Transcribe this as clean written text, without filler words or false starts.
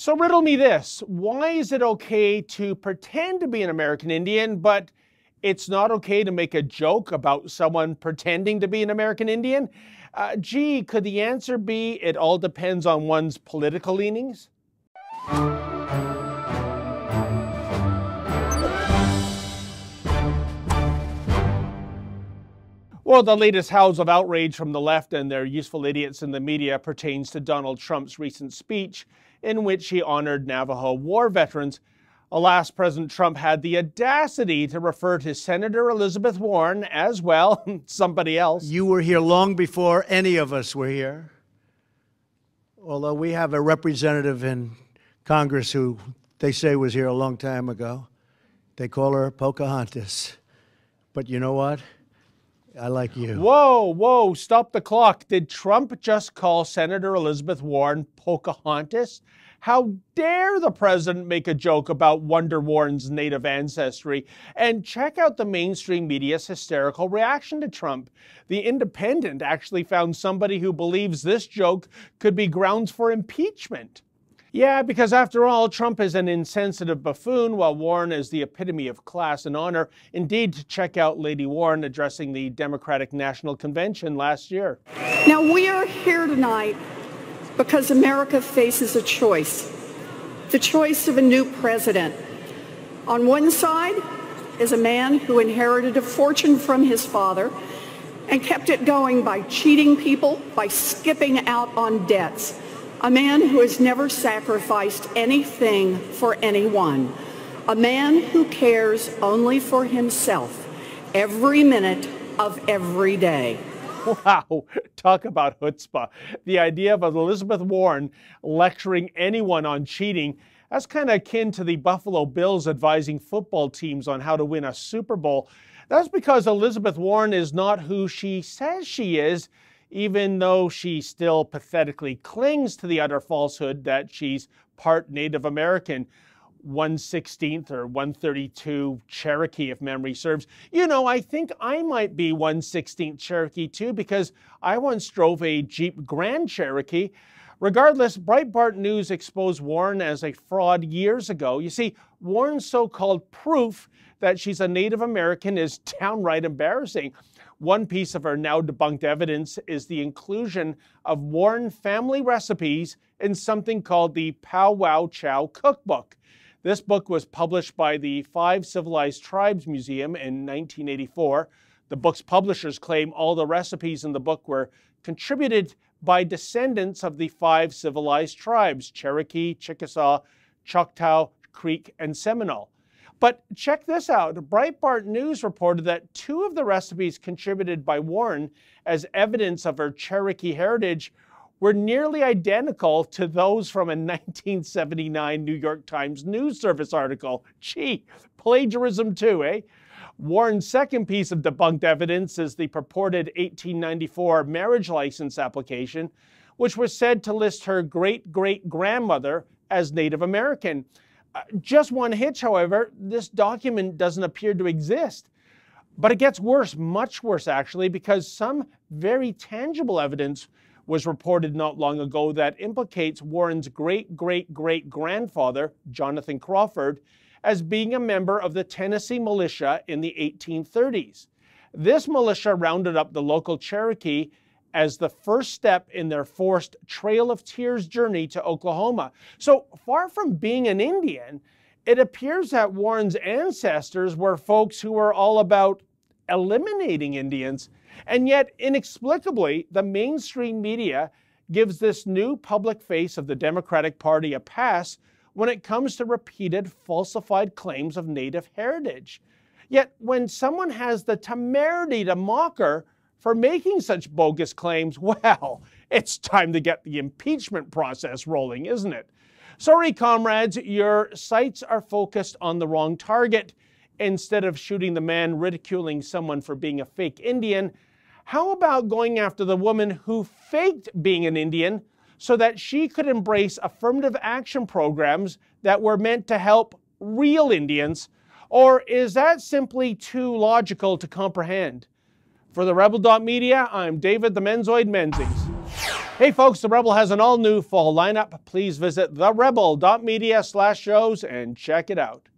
So riddle me this, why is it okay to pretend to be an American Indian, but it's not okay to make a joke about someone pretending to be an American Indian? Gee, could the answer be it all depends on one's political leanings? Well, the latest howls of outrage from the left and their useful idiots in the media pertains to Donald Trump's recent speech in which he honored Navajo war veterans. Alas, President Trump had the audacity to refer to Senator Elizabeth Warren as, well, somebody else. You were here long before any of us were here. Although we have a representative in Congress who they say was here a long time ago. They call her Pocahontas. But you know what? I like you. Whoa, stop the clock. Did Trump just call Senator Elizabeth Warren Pocahontas? How dare the president make a joke about Wonder Warren's native ancestry? And check out the mainstream media's hysterical reaction to Trump. The Independent actually found somebody who believes this joke could be grounds for impeachment. Yeah, because after all, Trump is an insensitive buffoon, while Warren is the epitome of class and honor. Indeed, check out Lady Warren addressing the Democratic National Convention last year. Now, we are here tonight because America faces a choice, the choice of a new president. On one side is a man who inherited a fortune from his father and kept it going by cheating people, by skipping out on debts. A man who has never sacrificed anything for anyone. A man who cares only for himself every minute of every day. Wow, talk about chutzpah. The idea of Elizabeth Warren lecturing anyone on cheating, that's kind of akin to the Buffalo Bills advising football teams on how to win a Super Bowl. That's because Elizabeth Warren is not who she says she is, even though she still pathetically clings to the utter falsehood that she's part Native American, 1/16 or 132 Cherokee, if memory serves. You know, I think I might be 1/16 Cherokee too, because I once drove a Jeep Grand Cherokee. Regardless, Breitbart News exposed Warren as a fraud years ago. You see, Warren's so-called proof that she's a Native American is downright embarrassing. One piece of her now debunked evidence is the inclusion of Warren family recipes in something called the Pow Wow Chow Cookbook. This book was published by the Five Civilized Tribes Museum in 1984. The book's publishers claim all the recipes in the book were contributed by descendants of the five civilized tribes: Cherokee, Chickasaw, Choctaw, Creek, and Seminole. But check this out. Breitbart News reported that two of the recipes contributed by Warren as evidence of her Cherokee heritage were nearly identical to those from a 1979 New York Times News Service article. Gee, plagiarism too, eh? Warren's second piece of debunked evidence is the purported 1894 marriage license application, which was said to list her great-great-grandmother as Native American. Just one hitch, however, this document doesn't appear to exist. But it gets worse, much worse actually, because some very tangible evidence was reported not long ago that implicates Warren's great-great-great-grandfather, Jonathan Crawford, as being a member of the Tennessee militia in the 1830s. This militia rounded up the local Cherokee as the first step in their forced Trail of Tears journey to Oklahoma. So far from being an Indian, it appears that Warren's ancestors were folks who were all about eliminating Indians. And yet, inexplicably, the mainstream media gives this new public face of the Democratic Party a pass when it comes to repeated falsified claims of Native heritage. Yet, when someone has the temerity to mock her for making such bogus claims, well, it's time to get the impeachment process rolling, isn't it? Sorry, comrades, your sights are focused on the wrong target. Instead of shooting the man ridiculing someone for being a fake Indian, how about going after the woman who faked being an Indian so that she could embrace affirmative action programs that were meant to help real Indians? Or is that simply too logical to comprehend? For the Rebel.Media, I'm David the Menzoid Menzies. Hey folks, The Rebel has an all-new fall lineup. Please visit therebel.media/shows and check it out.